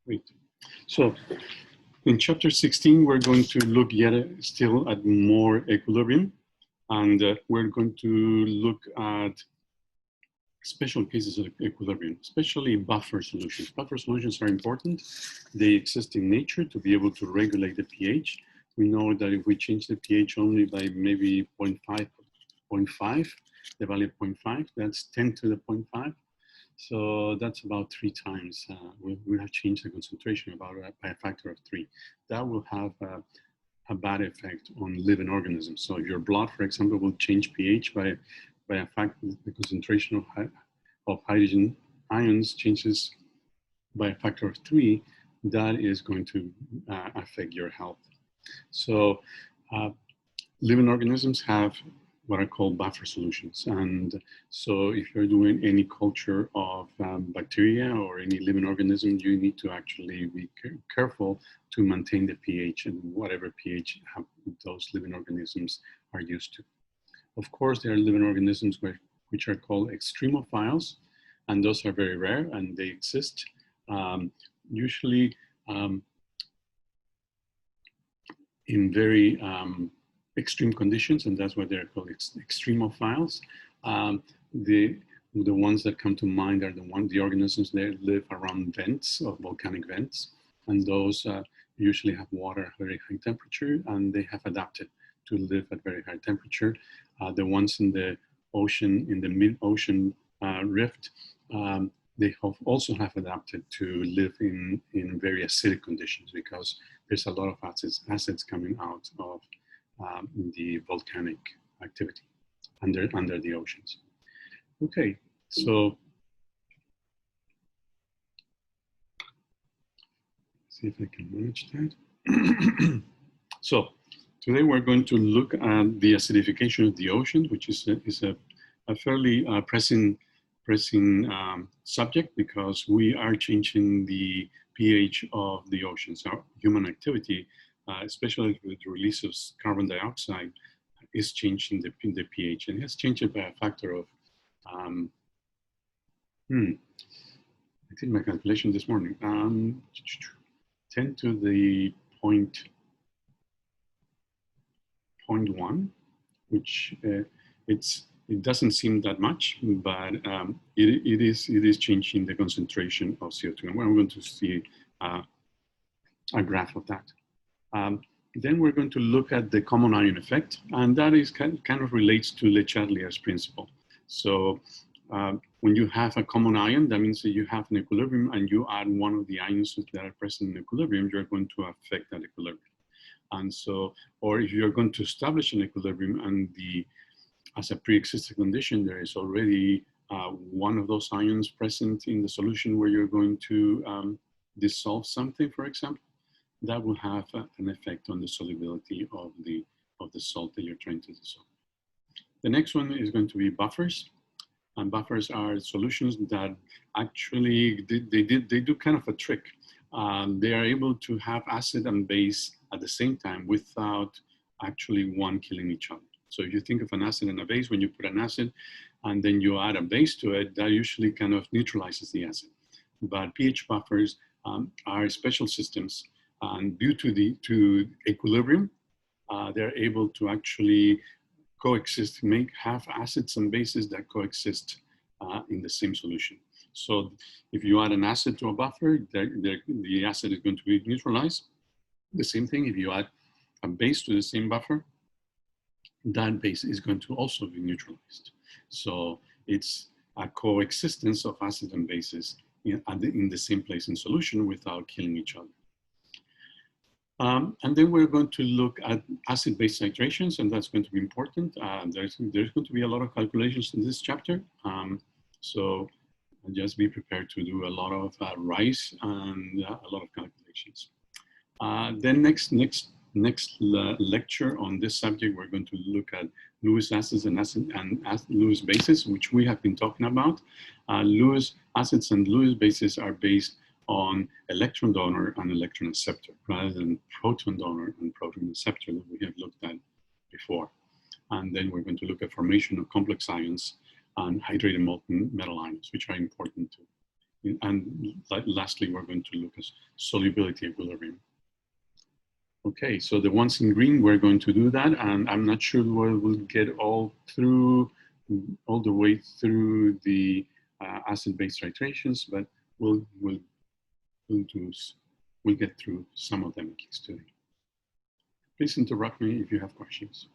Great. So in chapter 16, we're going to look yet still at more equilibrium, and we're going to look at special cases of equilibrium, especially buffer solutions. Buffer solutions are important. They exist in nature to be able to regulate the pH. We know that if we change the pH only by maybe 0.5, the value of 0.5, that's 10 to the 0.5. So that's about 3 times. We have changed the concentration by a factor of 3. That will have a bad effect on living organisms. So if your blood, for example, will change pH by a factor, the concentration of hydrogen ions changes by a factor of 3, that is going to affect your health. So living organisms have what are called buffer solutions. And so if you're doing any culture of bacteria or any living organism, you need to actually be careful to maintain the pH and whatever pH those living organisms are used to. Of course, there are living organisms which are called extremophiles, and those are very rare and they exist. Usually in very extreme conditions, and that's why they're called extremophiles. The ones that come to mind are the organisms that live around vents, or volcanic vents, and those usually have water at very high temperature, and they have adapted to live at very high temperature. The ones in the ocean, in the mid-ocean rift, they also have adapted to live in very acidic conditions because there's a lot of acids coming out of the volcanic activity under the oceans. Okay, so see if I can manage that. So today we're going to look at the acidification of the ocean, which is a fairly pressing subject because we are changing the pH of the oceans. Our human activity, especially with the release of carbon dioxide, is changing the pH, and it has changed it by a factor of, I did my calculation this morning, 10 to the 0.1, which it doesn't seem that much, but it is changing the concentration of CO2, and we're going to see a graph of that. Then we're going to look at the common ion effect, and that is kind of relates to Le Chatelier's principle. So when you have a common ion, that means that you have an equilibrium and you add one of the ions that are present in equilibrium, you're going to affect that equilibrium. And so, or if you're going to establish an equilibrium and as a pre-existing condition, there is already one of those ions present in the solution where you're going to dissolve something, for example, that will have an effect on the solubility of the salt that you're trying to dissolve. The next one is going to be buffers. And buffers are solutions that actually, they do kind of a trick. They are able to have acid and base at the same time without actually one killing each other. So if you think of an acid and a base, when you put an acid and then you add a base to it, that usually kind of neutralizes the acid. But pH buffers are special systems, and due to equilibrium, they're able to actually coexist, have acids and bases that coexist in the same solution. So if you add an acid to a buffer, the acid is going to be neutralized. The same thing if you add a base to the same buffer, that base is going to also be neutralized. So it's a coexistence of acids and bases in the same place in solution without killing each other. And then we're going to look at acid-base titrations, and that's going to be important. There's going to be a lot of calculations in this chapter. So just be prepared to do a lot of rise and a lot of calculations. Then next lecture on this subject, we're going to look at Lewis acids and Lewis bases, which we have been talking about. Lewis acids and Lewis bases are based on electron donor and electron acceptor, rather than proton donor and proton acceptor that we have looked at before. And then we're going to look at formation of complex ions and hydrated molten metal ions, which are important And lastly, we're going to look at solubility equilibrium. Okay, so the ones in green, we're going to do that, and I'm not sure we'll get all the way through the acid-base titrations, but we'll get through some of them today. Please interrupt me if you have questions.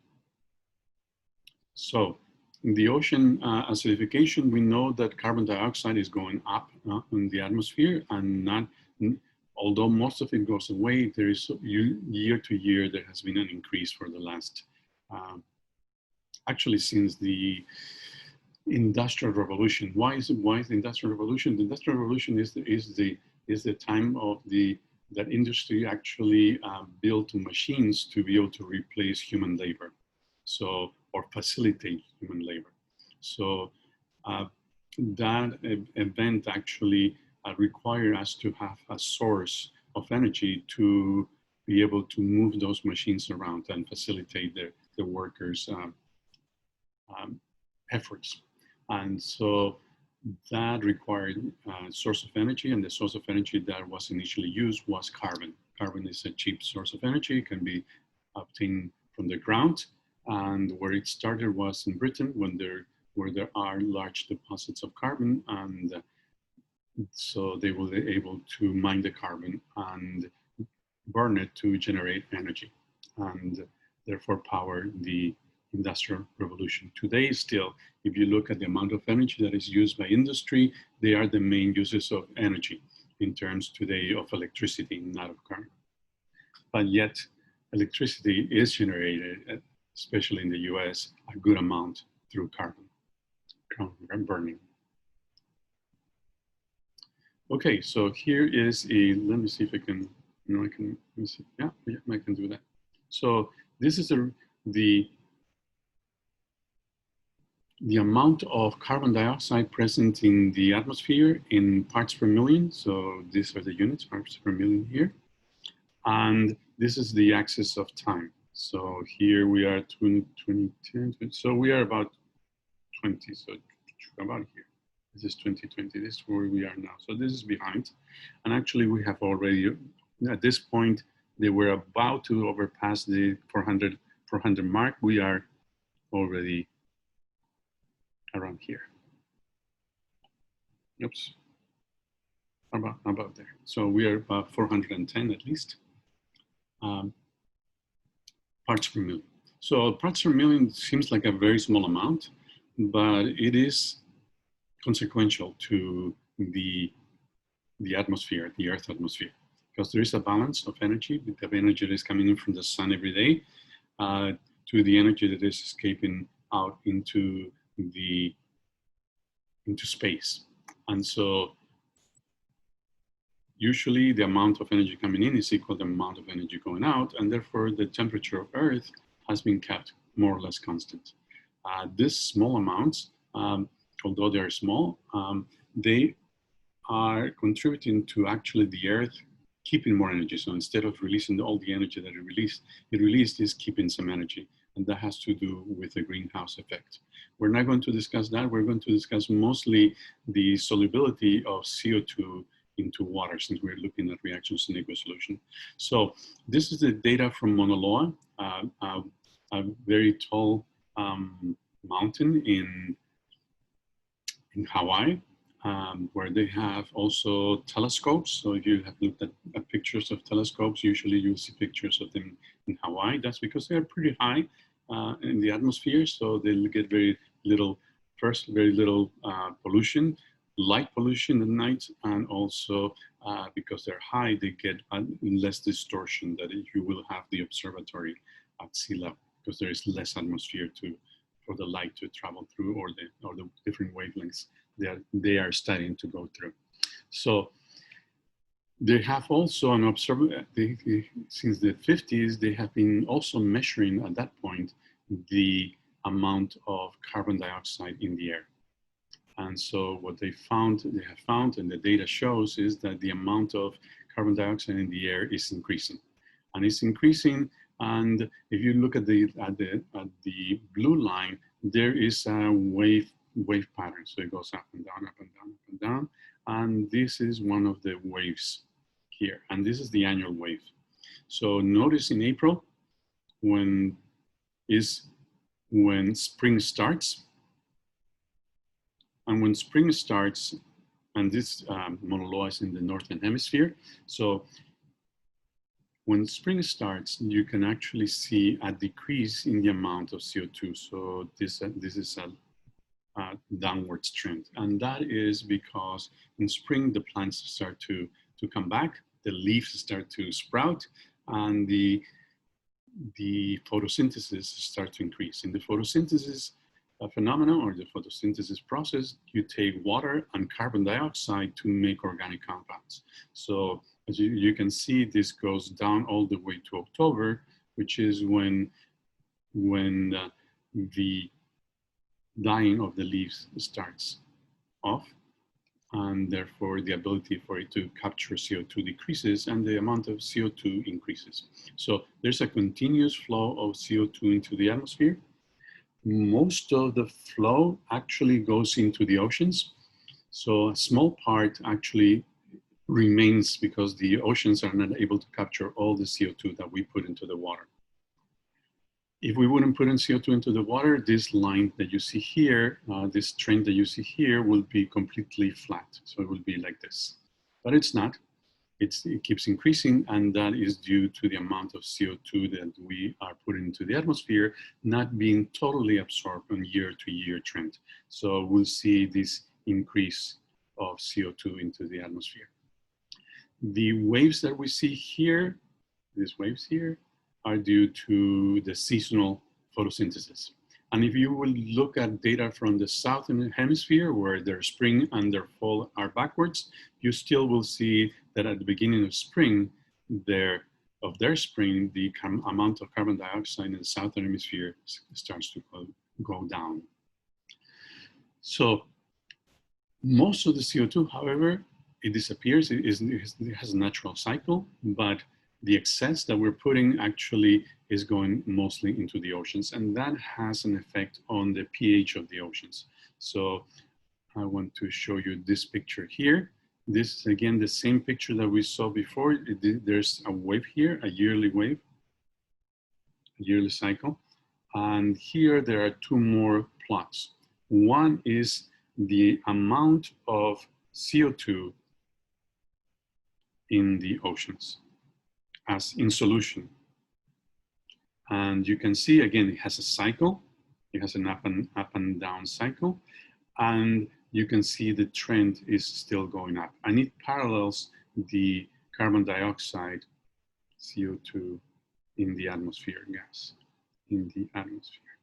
So in the ocean acidification, we know that carbon dioxide is going up in the atmosphere, and not, although most of it goes away, there is year to year, there has been an increase for the last, actually since the Industrial Revolution. Why is the Industrial Revolution? The Industrial Revolution is the time of that industry actually built machines to be able to replace human labor, so, or facilitate human labor. So that event actually required us to have a source of energy to be able to move those machines around and facilitate the workers' efforts. And so that required a source of energy, and the source of energy that was initially used was carbon. Carbon is a cheap source of energy. It can be obtained from the ground, and where it started was in Britain, where there are large deposits of carbon, and so they were able to mine the carbon and burn it to generate energy, and therefore power the Industrial Revolution. Today, still, if you look at the amount of energy that is used by industry, they are the main users of energy in terms today of electricity, not of carbon. But yet, electricity is generated, especially in the US, a good amount through carbon burning. Okay, so here is let me see if I can, let me see. Yeah, I can do that. So this is the amount of carbon dioxide present in the atmosphere in parts per million. So these are the units, parts per million here. And this is the axis of time. So here we are 2010, so we are about 20, so about here. This is 2020, this is where we are now. So this is behind. And actually we have already, at this point, they were about to overpass the 400 mark. We are already around here. Oops, about there. So we are about 410 at least parts per million. So parts per million seems like a very small amount, but it is consequential to the atmosphere, the Earth atmosphere, because there is a balance of energy, the energy that is coming in from the sun every day to the energy that is escaping out into space. And so usually the amount of energy coming in is equal to the amount of energy going out, and therefore the temperature of Earth has been kept more or less constant. These small amounts, although they are small, they are contributing to actually the Earth keeping more energy. So instead of releasing all the energy that it released is keeping some energy. And that has to do with the greenhouse effect. We're not going to discuss that. We're going to discuss mostly the solubility of CO2 into water, since we're looking at reactions in aqueous solution. So this is the data from Mauna Loa, a very tall mountain in Hawaii, where they have also telescopes. So if you have looked at pictures of telescopes, usually you'll see pictures of them in Hawaii. That's because they're pretty high in the atmosphere, so they'll get very little pollution, light pollution at night, and also because they're high, they get less distortion that you will have the observatory at sea level, because there is less atmosphere for the light to travel through, or the different wavelengths they are studying to go through. So they have also an observatory, since the 50s, they have been also measuring at that point the amount of carbon dioxide in the air. And so what they have found, and the data shows, is that the amount of carbon dioxide in the air is increasing. And it's increasing, and if you look at the blue line, there is a wave pattern. So it goes up and down, up and down, up and down. And this is one of the waves here. And this is the annual wave. So notice in April, when spring starts. And when spring starts, and this Mauna Loa is in the Northern Hemisphere. So when spring starts, you can actually see a decrease in the amount of CO2. So this is a downward trend. And that is because in spring, the plants start to come back, the leaves start to sprout, and the photosynthesis start to increase. In the photosynthesis phenomenon, or the photosynthesis process, you take water and carbon dioxide to make organic compounds. So as you can see, this goes down all the way to October, which is when the dying of the leaves starts off, and therefore the ability for it to capture CO2 decreases and the amount of CO2 increases. So there's a continuous flow of CO2 into the atmosphere. Most of the flow actually goes into the oceans. So a small part actually remains because the oceans are not able to capture all the CO2 that we put into the water. If we wouldn't put in CO2 into the water, this line that you see here, this trend that you see here will be completely flat. So it will be like this, but it's not. It keeps increasing, and that is due to the amount of CO2 that we are putting into the atmosphere not being totally absorbed on year-to-year trend. So we'll see this increase of CO2 into the atmosphere. The waves that we see here, these waves here, are due to the seasonal photosynthesis. And if you will look at data from the southern hemisphere, where their spring and their fall are backwards, you still will see that at the beginning of spring, their spring, the amount of carbon dioxide in the southern hemisphere starts to go down. So most of the CO2, however, it disappears. It has a natural cycle, but the excess that we're putting actually is going mostly into the oceans, and that has an effect on the pH of the oceans. So I want to show you this picture here. This is again the same picture that we saw before. There's a wave here, a yearly wave, a yearly cycle. And here there are two more plots. One is the amount of CO2 in the oceans as in solution. And you can see, again, it has a cycle. It has an up and down cycle. And you can see the trend is still going up. And it parallels the carbon dioxide, CO2 in the atmosphere gas, in the atmosphere.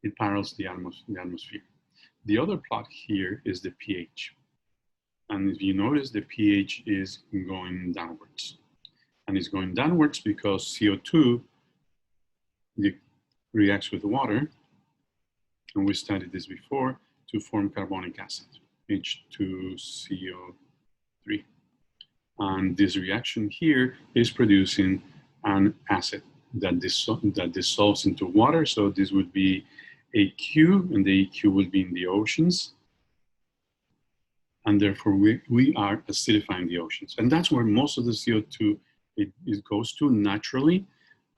It parallels the atmosphere. The other plot here is the pH. And if you notice, the pH is going downwards. And it's going downwards because CO2 reacts with water, and we studied this before, to form carbonic acid, H2CO3. And this reaction here is producing an acid that dissolves into water. So this would be AQ, and the AQ will be in the oceans. And therefore, we are acidifying the oceans. And that's where most of the CO2 it goes to naturally.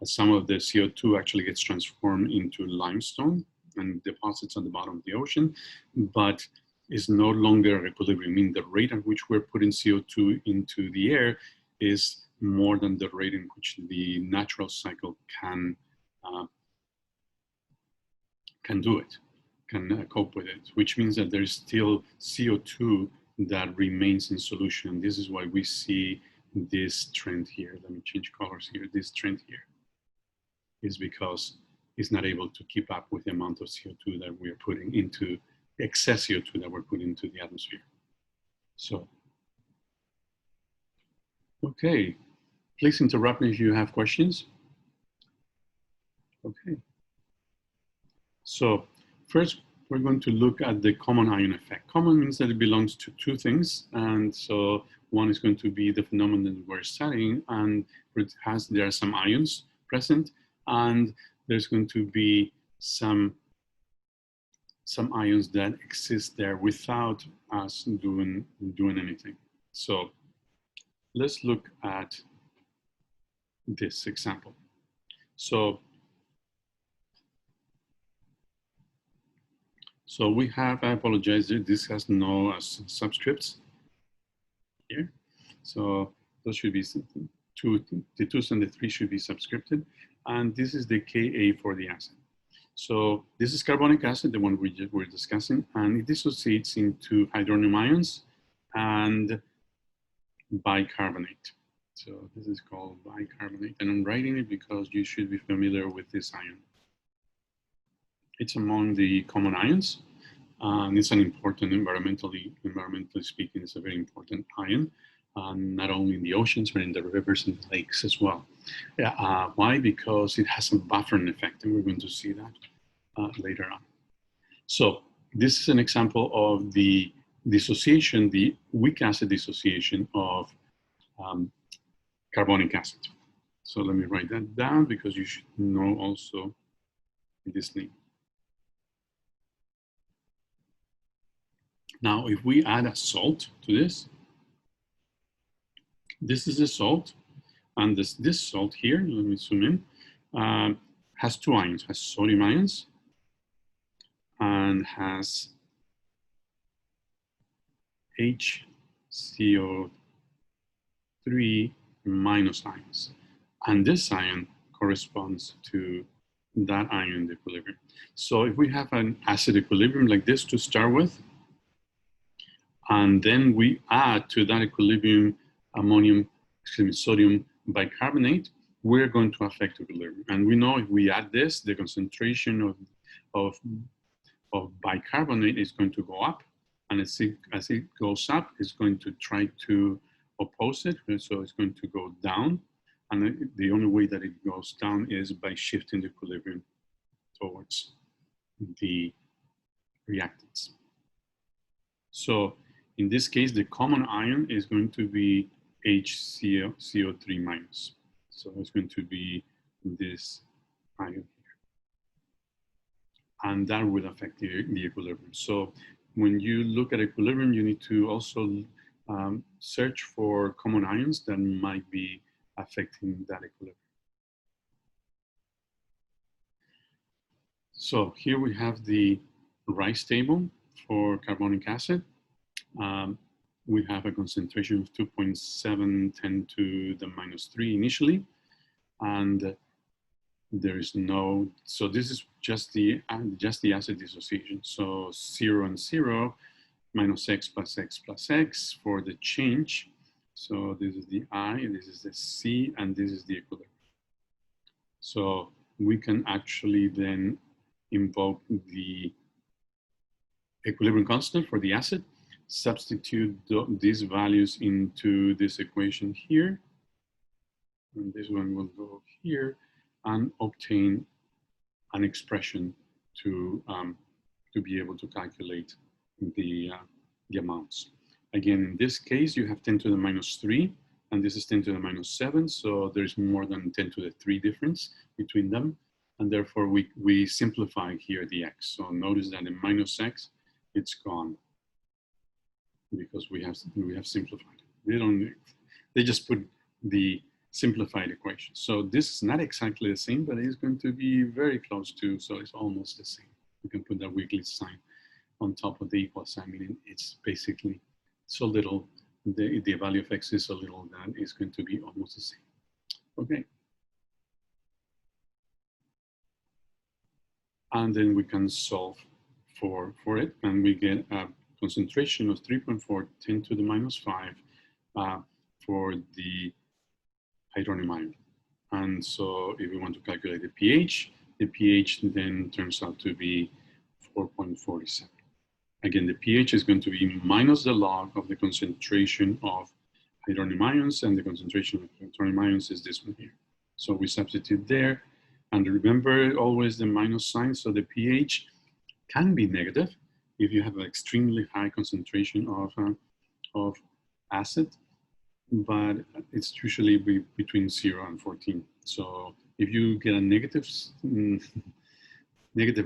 Some of the CO2 actually gets transformed into limestone and deposits on the bottom of the ocean, but is no longer at equilibrium. I mean, the rate at which we're putting CO2 into the air is more than the rate in which the natural cycle can do it, can cope with it, which means that there's still CO2 that remains in solution. This is why we see this trend here. Let me change colors here. This trend here is because it's not able to keep up with the amount of CO2 that we're putting into, excess CO2 that we're putting into the atmosphere. So, okay, please interrupt me if you have questions. Okay. So first, we're going to look at the common ion effect. Common means that it belongs to two things. And so one is going to be the phenomenon that we're studying, and there are some ions present, and there's going to be some some ions that exist there without us doing anything. So let's look at this example. So we have, I apologize, this has no subscripts here. So those should be the 2's and the 3 should be subscripted. And this is the Ka for the acid. So this is carbonic acid, the one we were discussing, and it dissociates into hydronium ions and bicarbonate. So this is called bicarbonate, and I'm writing it because you should be familiar with this ion. It's among the common ions, and it's an important, environmentally speaking, it's a very important ion, not only in the oceans, but in the rivers and the lakes as well. Why? Because it has a buffering effect, and we're going to see that later on. So this is an example of the dissociation, the weak acid dissociation of carbonic acid. So let me write that down because you should know also this name. Now, if we add a salt to this, this is the salt, and this salt here, let me zoom in, has 2 ions, has sodium ions, and has HCO3 minus ions. And this ion corresponds to that ion in the equilibrium. So if we have an acid equilibrium like this to start with, and then we add to that equilibrium sodium bicarbonate, we're going to affect equilibrium. And we know if we add this, the concentration of bicarbonate is going to go up. And as it goes up, it's going to try to oppose it. So it's going to go down. And the only way that it goes down is by shifting the equilibrium towards the reactants. So in this case, the common ion is going to be HCO3 minus. So it's going to be this ion here. And that will affect the equilibrium. So when you look at equilibrium, you need to also search for common ions that might be affecting that equilibrium. So here we have the Rice table for carbonic acid. We have a concentration of 2.710 to the minus 3 initially, and there is no, so this is just the acid dissociation. So 0 and 0, minus x plus x plus x for the change. So this is the I, this is the C, and this is the equilibrium. So we can actually then invoke the equilibrium constant for the acid, substitute these values into this equation here, and this one will go here, and obtain an expression to be able to calculate the amounts. Again, in this case, you have 10 to the minus 3, and this is 10 to the minus 7, so there's more than 10 to the 3 difference between them, and therefore we simplify here the x. So notice that in minus x, it's gone because we have simplified it. They just put the simplified equation. So this is not exactly the same, but it's going to be very close to, so it's almost the same. You can put that Wiggly sign on top of the equal sign, meaning it's basically so little, the value of x is so little that it's going to be almost the same. Okay. And then we can solve for it, and we get a concentration of 3.4, 10 to the minus 5 for the hydronium ion. And so if we want to calculate the pH then turns out to be 4.47. Again, the pH is going to be minus the log of the concentration of hydronium ions, and the concentration of hydronium ions is this one here. So we substitute there, and remember always the minus sign, so the pH can be negative if you have an extremely high concentration of acid, but it's usually between 0 and 14. So if you get a negative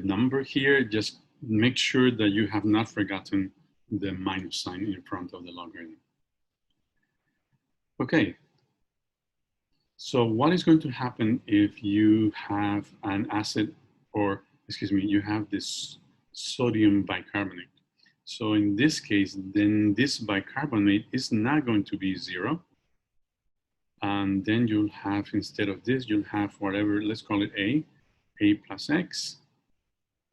number here, just make sure that you have not forgotten the minus sign in front of the logarithm. Okay, so what is going to happen if you have an acid, or excuse me, you have this sodium bicarbonate? So in this case, then this bicarbonate is not going to be 0. And then you'll have, instead of this, you'll have whatever, let's call it A plus X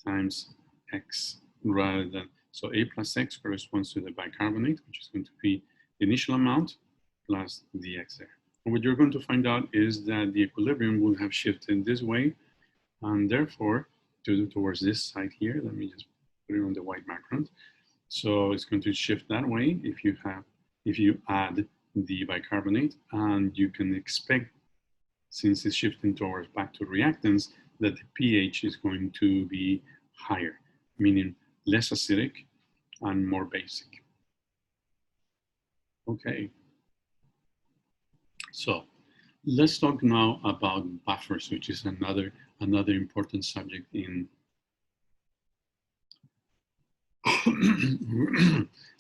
times X rather than, so A plus X corresponds to the bicarbonate, which is going to be the initial amount plus the X there. And what you're going to find out is that the equilibrium will have shifted this way, and therefore, towards this side here, let me just put it on the white background. So it's going to shift that way if you add the bicarbonate, and you can expect, since it's shifting towards back to reactants, that the pH is going to be higher, meaning less acidic and more basic. Okay. So let's talk now about buffers, which is another important subject in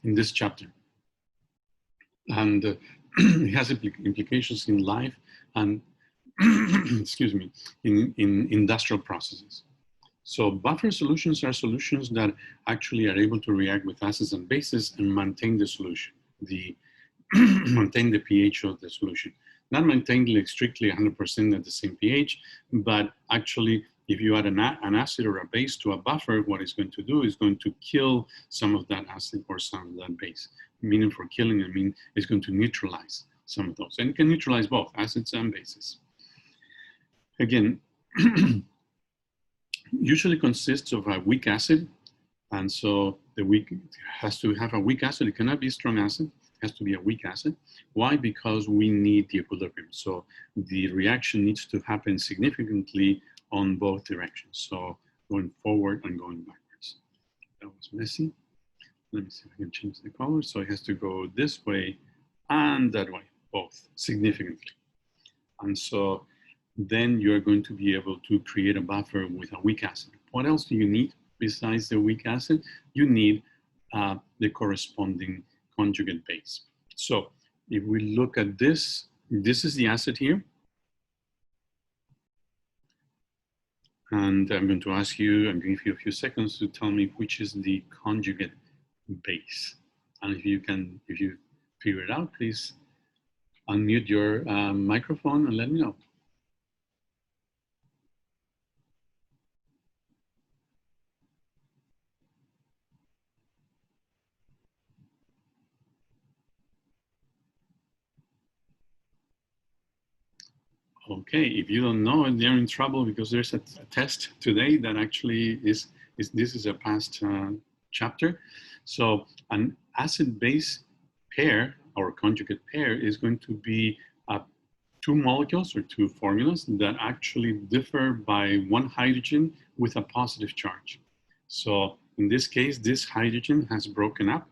in this chapter, and it has implications in life and excuse me, in industrial processes. So buffer solutions are solutions that actually are able to react with acids and bases and maintain the solution, maintain the pH of the solution. Not maintain like strictly 100% at the same pH, but actually if you add an acid or a base to a buffer, what it's going to do is going to kill some of that acid or some of that base. Meaning for killing, I mean, it's going to neutralize some of those. And it can neutralize both acids and bases. Again, usually consists of a weak acid. And so the weak has to have a weak acid. It cannot be a strong acid. It has to be a weak acid. Why? Because we need the equilibrium. So the reaction needs to happen significantly on both directions. So going forward and going backwards. That was messy. Let me see if I can change the color. So it has to go this way and that way, both significantly. And so then you're going to be able to create a buffer with a weak acid. What else do you need besides the weak acid? You need the corresponding conjugate base. So if we look at this, this is the acid here. And I'm going to ask you, I'm going to give you a few seconds to tell me which is the conjugate base. And if you figure it out, please unmute your microphone and let me know. Okay, if you don't know, they're in trouble because there's a test today that actually this is a past chapter. So an acid-base pair or conjugate pair is going to be two molecules or two formulas that actually differ by one hydrogen with a positive charge. So in this case, this hydrogen has broken up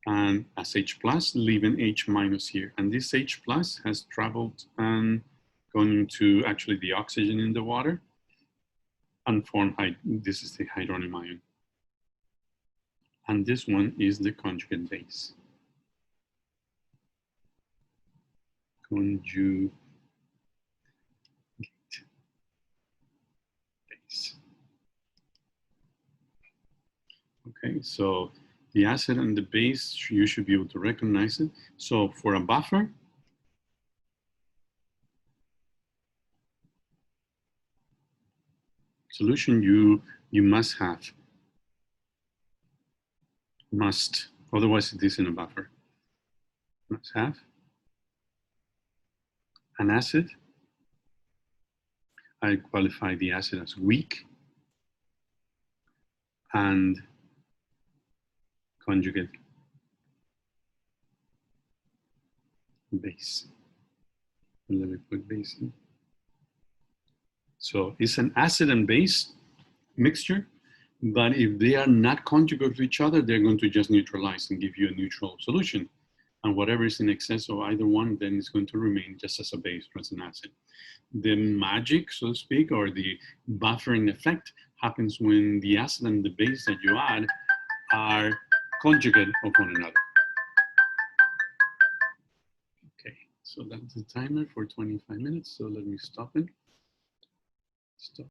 and as H plus, leaving H minus here. And this H plus has traveled and going into actually the oxygen in the water and form, this is the hydronium ion. And this one is the conjugate base. Conjugate base. Okay, so the acid and the base, you should be able to recognize it. So for a buffer, solution you must have, otherwise it isn't a buffer. Must have an acid. I qualify the acid as weak and conjugate base. Let me put base in. So it's an acid and base mixture, but if they are not conjugate to each other, they're going to just neutralize and give you a neutral solution. And whatever is in excess of either one, then it's going to remain just as a base or as an acid. The magic, so to speak, or the buffering effect happens when the acid and the base that you add are conjugate of one another. Okay, so that's the timer for 25 minutes. So let me stop it. Stop.